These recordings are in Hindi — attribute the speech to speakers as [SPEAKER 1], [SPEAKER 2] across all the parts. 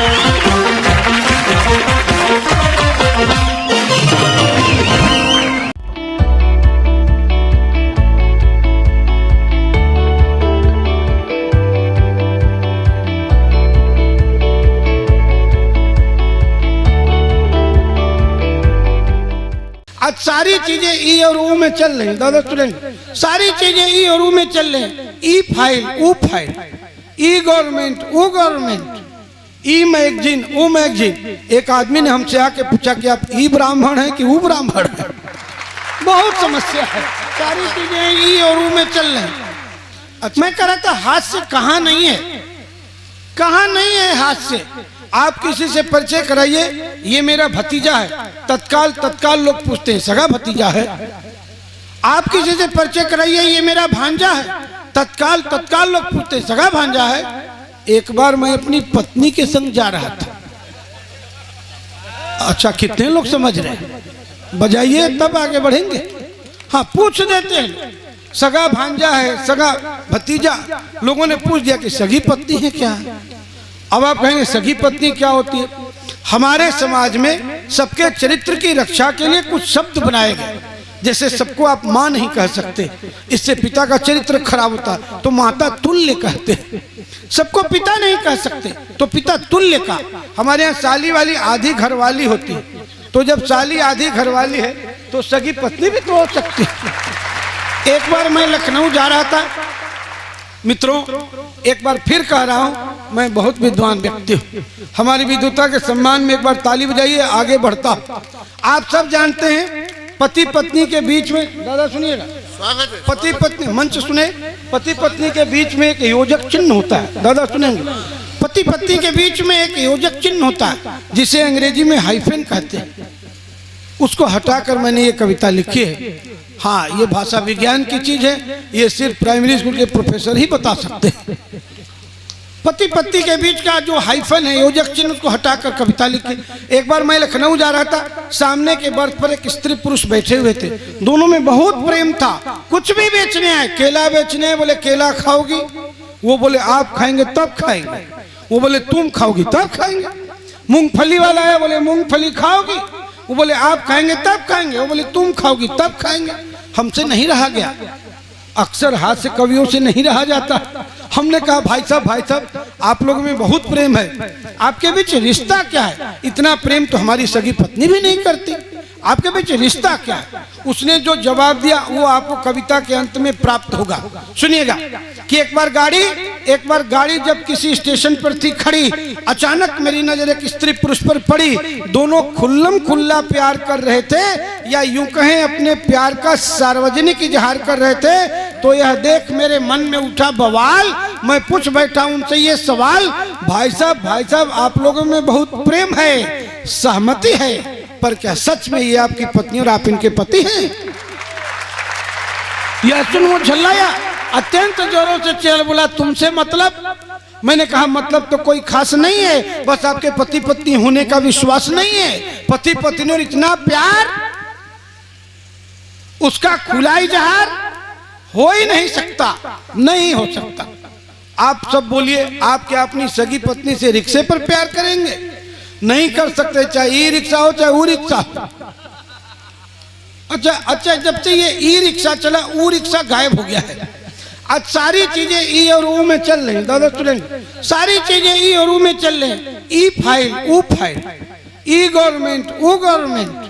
[SPEAKER 1] आज सारी चीजें ई और ऊ में चल रही, दादा स्टूडेंट, सारी चीजें ई और ऊ में चल रही। ई फाइल, ऊ फाइल, ई गवर्नमेंट, ऊ गवर्नमेंट, ई मैगजीन, ऊ मैगजीन। एक आदमी ने हमसे आके पूछा कि आप ई ब्राह्मण हैं कि ऊ ब्राह्मण हैं? बहुत समस्या है, सारी चीजें ई और ऊ में चल रही। मैं कह रहा था हाथ से कहाँ नहीं है, कहाँ नहीं है हाथ से। आप किसी से परिचय कराइए, ये मेरा भतीजा है, तत्काल लोग पूछते हैं सगा भतीजा है। आप किसी से परिचय कराइए, ये मेरा भांजा है, तत्काल लोग पूछते हैं सगा भांजा है। एक बार मैं अपनी पत्नी के संग जा रहा था। अच्छा, कितने लोग समझ रहे हैं? बजाइए तब आगे बढ़ेंगे। हाँ, पूछ देते हैं सगा भांजा है, सगा भतीजा। लोगों ने पूछ दिया कि सगी पत्नी है क्या? अब आप कहेंगे सगी पत्नी क्या होती है? हमारे समाज में सबके चरित्र की रक्षा के लिए कुछ शब्द बनाए गए। जैसे सबको आप माँ नहीं कह सकते, इससे पिता का चरित्र खराब होता, तो माता तुल्य कहते हैं। सबको पिता नहीं कह सकते, तो पिता तुल्य का। हमारे यहाँ साली वाली आधी घरवाली होती है, तो जब साली आधी घरवाली है तो सगी पत्नी भी तो हो सकती है। एक बार मैं लखनऊ जा रहा था मित्रों, एक बार फिर कह रहा हूं, मैं बहुत विद्वान व्यक्ति हूं। हमारी विद्वता के सम्मान में एक बार ताली बजाइए, आगे बढ़ता। आप सब जानते हैं पति पत्नी के बीच में, दादा सुनिएगा, पति पत्नी मंच सुने, पति पत्नी के बीच में एक योजक चिन्ह होता है। दादा सुनेंगे, पति पत्नी के बीच में एक योजक चिन्ह होता है जिसे अंग्रेजी में हाइफन कहते हैं। उसको हटाकर मैंने ये कविता लिखी है। हाँ, ये भाषा विज्ञान की चीज है, ये सिर्फ प्राइमरी स्कूल के प्रोफेसर ही बता सकते हैं। पति पत्नी के बीच का जो हाइफन है, योजक चिन्ह, उसको हटाकर कविता लिखी। एक बार मैं लखनऊ जा रहा था, सामने के बर्थ पर एक स्त्री पुरुष बैठे हुए थे। दोनों में बहुत प्रेम था। कुछ भी बेचने आए, केला बेचने आए, बोले केला खाओगी? वो बोले आप खाएंगे तब खाएंगे। वो बोले तुम खाओगी तब खाएंगे। मूंगफली वाला है, बोले मूंगफली खाओगी? वो बोले आप खाएंगे तब खाएंगे। वो बोले तुम खाओगी तब खाएंगे। हमसे नहीं रहा गया, अक्सर हाथ से कवियों से नहीं रहा जाता। हमने कहा भाई साहब, आप लोगों में बहुत प्रेम है, आपके बीच रिश्ता क्या है? इतना प्रेम तो हमारी सगी पत्नी भी नहीं करती, आपके बीच रिश्ता क्या है? उसने जो जवाब दिया वो आपको कविता के अंत में प्राप्त होगा। सुनिएगा कि एक बार गाड़ी जब किसी स्टेशन पर थी खड़ी, अचानक मेरी नजर एक स्त्री पुरुष पर पड़ी। दोनों खुल्लम खुल्ला प्यार कर रहे थे, या यूं कहें अपने प्यार का सार्वजनिक इजहार कर रहे थे। तो यह देख मेरे मन में उठा बवाल। मैं पूछ बैठा उनसे ये सवाल, भाई साहब आप लोगों में बहुत प्रेम है, सहमति है, पर क्या सच में ये आपकी पत्नी और आप इनके पति हैं? यह सुन वो झल्लाया, अत्यंत जोरों से चेहरा बोला, तुमसे मतलब? मैंने कहा मतलब तो कोई खास नहीं है, बस आपके पति पत्नी होने का विश्वास नहीं है। पति पत्नी और इतना प्यार, उसका खुला इजहार हो ही नहीं सकता, नहीं हो सकता। आप सब बोलिए, आप क्या अपनी सगी पत्नी से रिक्शे पर प्यार करेंगे? नहीं कर सकते, चाहे ई रिक्शा हो चाहे ऊ रिक्शा हो। अच्छा, जब से ये ई रिक्शा चला ऊ रिक्शा गायब हो गया है। आज सारी चीजें ई और ऊ में चल रही, दादा स्टूडेंट, सारी चीजें ई और ऊ में चल रही। ई फाइल, ऊ फाइल, ई गवर्नमेंट, ऊ गवर्नमेंट,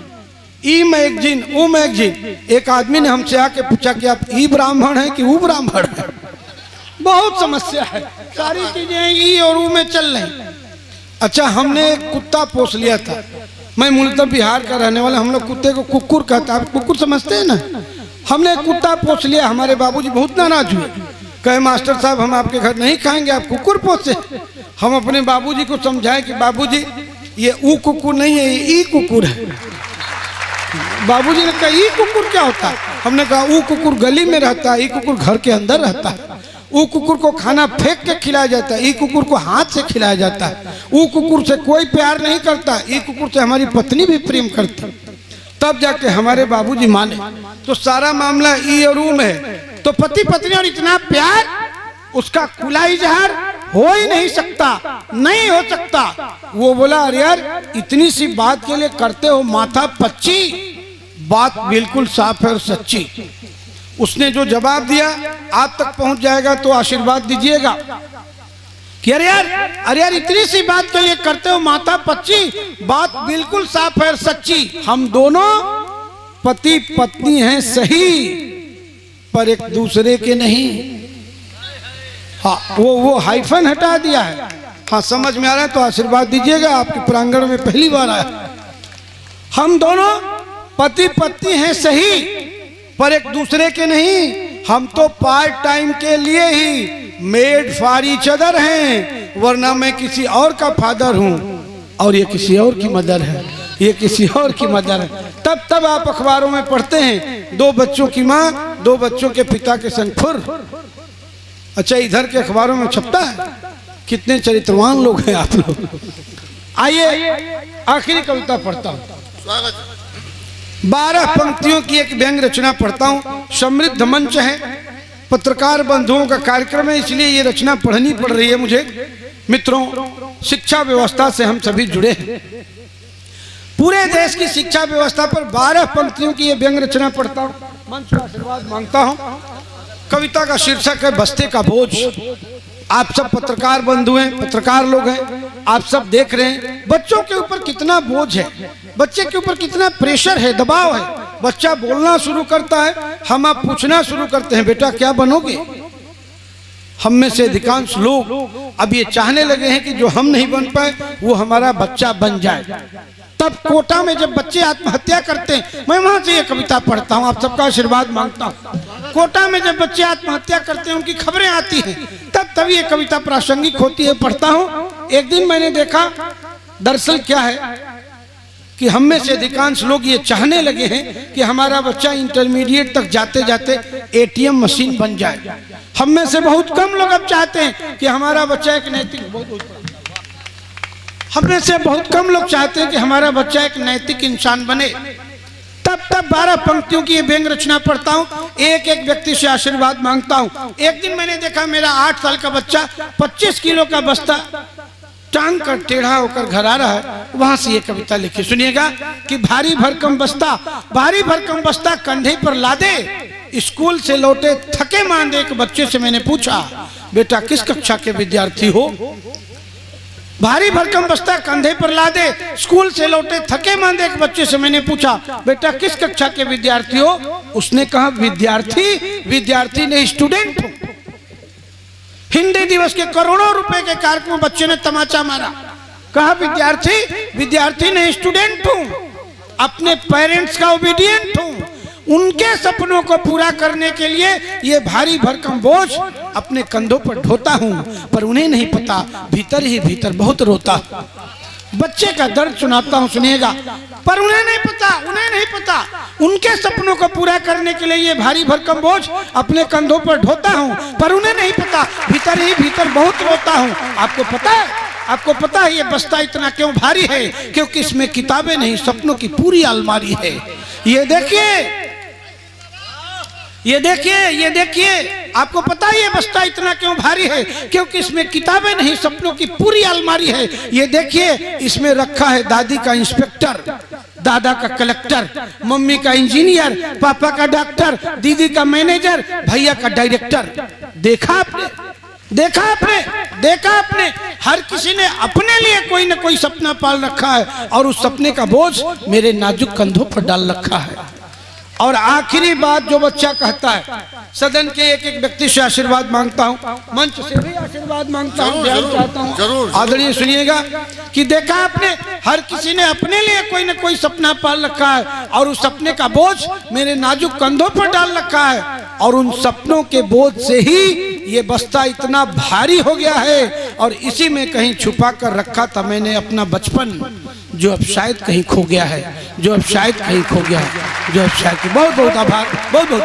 [SPEAKER 1] ई मैगजीन, ऊ मैगजीन। एक आदमी ने हमसे आके पूछा कि आप ई ब्राह्मण हैं कि ऊ ब्राह्मण हैं? बहुत समस्या है, सारी चीजें ई और ऊ में चल रही। अच्छा, हमने एक कुत्ता पोस लिया था। मैं मूलतः बिहार का रहने वाला, हम लोग कुत्ते को कुकुर कहता है। आप कुकुर समझते हैं ना? हमने कुत्ता पोस लिया। हमारे बाबूजी बहुत नाराज हुए, कहे मास्टर साहब हम आपके घर नहीं खाएंगे, आप कुकुर पोसे। हम अपने बाबूजी को समझाए कि बाबूजी ये ऊ कुकुर नहीं है, ये ई कुकुर है। बाबूजी ने कहा ई कुकुर क्या होता है? हमने कहा ऊ कुकुर गली में रहता है, ई कुकुर घर के अंदर रहता है। ऊ कुकुर को खाना फेंक के खिलाया जाता है, ई कुकुर को हाथ से खिलाया जाता है। ऊ कुकुर से कोई प्यार नहीं करता, ई कुकुर से हमारी पत्नी भी प्रेम करती। तब जाके हमारे बाबूजी माने। तो सारा मामला ई और ऊ में है। तो पति पत्नी और इतना प्यार, उसका खुला इजहार हो ही नहीं सकता, नहीं हो सकता। वो बोला अरे यार इतनी सी बात के लिए करते हो माथा पच्ची, बात बिल्कुल साफ है और सच्ची। उसने जो जवाब दिया आप तक पहुंच जाएगा तो आशीर्वाद दीजिएगा कि अरे यार इतनी सी बात के लिए करते हो माथा पच्ची, बात बिल्कुल साफ है और सच्ची। हम दोनों पति पत्नी हैं सही, पर एक दूसरे के नहीं। हाँ वो हाइफन हटा दिया है। हाँ समझ में आ रहा है तो आशीर्वाद दीजिएगा, आपके प्रांगण में पहली बार आया। हम दोनों पति पत्नी हैं सही, पर एक दूसरे के नहीं। हम तो पार्ट टाइम के लिए he made for each other हैं, वरना मैं किसी और का फादर हूं और ये किसी और की मदर है, ये किसी और की मदर है। तब आप अखबारों में पढ़ते हैं 2 बच्चों की माँ 2 बच्चों के पिता के संग फुर। अच्छा इधर के अखबारों में छपता है। कितने चरित्रवान लोग हैं आप लोग। आइए आखिरी कविता पढ़ता हूं। 12 पंक्तियों की एक व्यंग रचना पढ़ता हूं। समृद्ध मंच है, पत्रकार बंधुओं का कार्यक्रम है, इसलिए ये रचना पढ़नी पड़ रही है मुझे। मित्रों, शिक्षा व्यवस्था से हम सभी जुड़े हैं। पूरे देश की शिक्षा व्यवस्था पर 12 पंक्तियों की ये व्यंग रचना पढ़ता हूं। मंच का आशीर्वाद मांगता हूं। कविता का शीर्षक है बस्ते का बोझ। आप सब पत्रकार बंधु हैं, पत्रकार लोग हैं, आप सब देख रहे हैं बच्चों के ऊपर कितना बोझ है, बच्चे के ऊपर कितना प्रेशर है, दबाव है। बच्चा बोलना शुरू करता है, हम आप पूछना शुरू करते हैं बेटा क्या बनोगे। हम में से अधिकांश लोग अब ये चाहने लगे हैं कि जो हम नहीं बन पाए वो हमारा बच्चा बन जाए। तब कोटा में जब बच्चे आत्महत्या करते हैं, मैं वहां से ये कविता पढ़ता हूँ, आप सबका आशीर्वाद मांगता हूँ। कोटा में जब बच्चे आत्महत्या करते हैं उनकी खबरें आती हैं, तब ये कविता प्रासंगिक होती है, पढ़ता हूँ। एक दिन मैंने देखा दरअसल क्या है कि हम में से अधिकांश लोग ये चाहने लगे हैं कि हमारा बच्चा इंटरमीडिएट तक जाते जाते एटीएम मशीन बन जाए। हम में से बहुत कम लोग अब चाहते हैं कि हमारा बच्चा एक नैतिक हम में से बहुत कम लोग चाहते हैं कि हमारा बच्चा एक नैतिक इंसान बने। तब 12 पंक्तियों की ये व्यंग रचना पढ़ता हूँ, एक एक व्यक्ति से आशीर्वाद मांगता हूँ। एक दिन मैंने देखा मेरा 8 साल का बच्चा 25 किलो का बस्ता टांग कर टेढ़ा होकर घर आ रहा है। वहां से ये कविता लिखी, सुनिएगा कि भारी भरकम बस्ता कंधे पर लादे, स्कूल से लौटे थके मांदे एक बच्चे से मैंने पूछा बेटा किस कक्षा के विद्यार्थी हो। भारी भरकम बस्ता कंधे पर लादे, स्कूल से लौटे थके मांदे एक बच्चे से मैंने पूछा बेटा किस कक्षा के विद्यार्थी हो। उसने कहा विद्यार्थी नहीं स्टूडेंट हूं। हिंदी दिवस के करोड़ों रुपए के कार्यक्रम बच्चे ने तमाचा मारा, कहा विद्यार्थी नहीं स्टूडेंट हूं, अपने पेरेंट्स का ओबीडिएंट हूं, उनके सपनों को पूरा करने के लिए ये भारी भरकम बोझ अपने कंधों पर ढोता हूं, पर उन्हें नहीं पता भीतर ही भीतर बहुत रोता। बच्चे का दर्द सुनाता हूं, सुनिएगा। पर उन्हें नहीं पता उनके सपनों को पूरा करने के लिए ये भारी भरकम बोझ अपने कंधों पर ढोता हूं, पर उन्हें नहीं पता भीतर ही भीतर बहुत रोता हूं। आपको पता है ये बस्ता इतना क्यों भारी है? क्योंकि इसमें किताबें नहीं, सपनों की पूरी अलमारी है। ये देखिए, आपको पता है ये बस्ता इतना क्यों भारी है? क्योंकि इसमें किताबें नहीं, सपनों की पूरी अलमारी है। ये देखिए, इसमें रखा है दादी का इंस्पेक्टर, दादा का कलेक्टर, मम्मी का इंजीनियर, पापा का डॉक्टर, दीदी का मैनेजर, भैया का डायरेक्टर। देखा आपने हर किसी ने अपने लिए कोई न कोई सपना पाल रखा है और उस सपने का बोझ मेरे नाजुक कंधों पर डाल रखा है। और आखिरी बात जो बच्चा कहता है, सदन के एक एक व्यक्ति से आशीर्वाद मांगता हूँ, मंच से भी आशीर्वाद मांगता हूँ, ध्यान चाहता हूँ। आदरणीय सुनिएगा कि देखा आपने हर किसी ने अपने लिए कोई न कोई सपना पाल रखा है और उस सपने का बोझ मेरे नाजुक कंधों पर डाल रखा है और उन सपनों के बोझ से ही ये बस्ता इतना भारी हो गया है और इसी में कहीं छुपा कर रखा था मैंने अपना बचपन, जो अब शायद कहीं खो गया है, बहुत बहुत आभार, बहुत बहुत।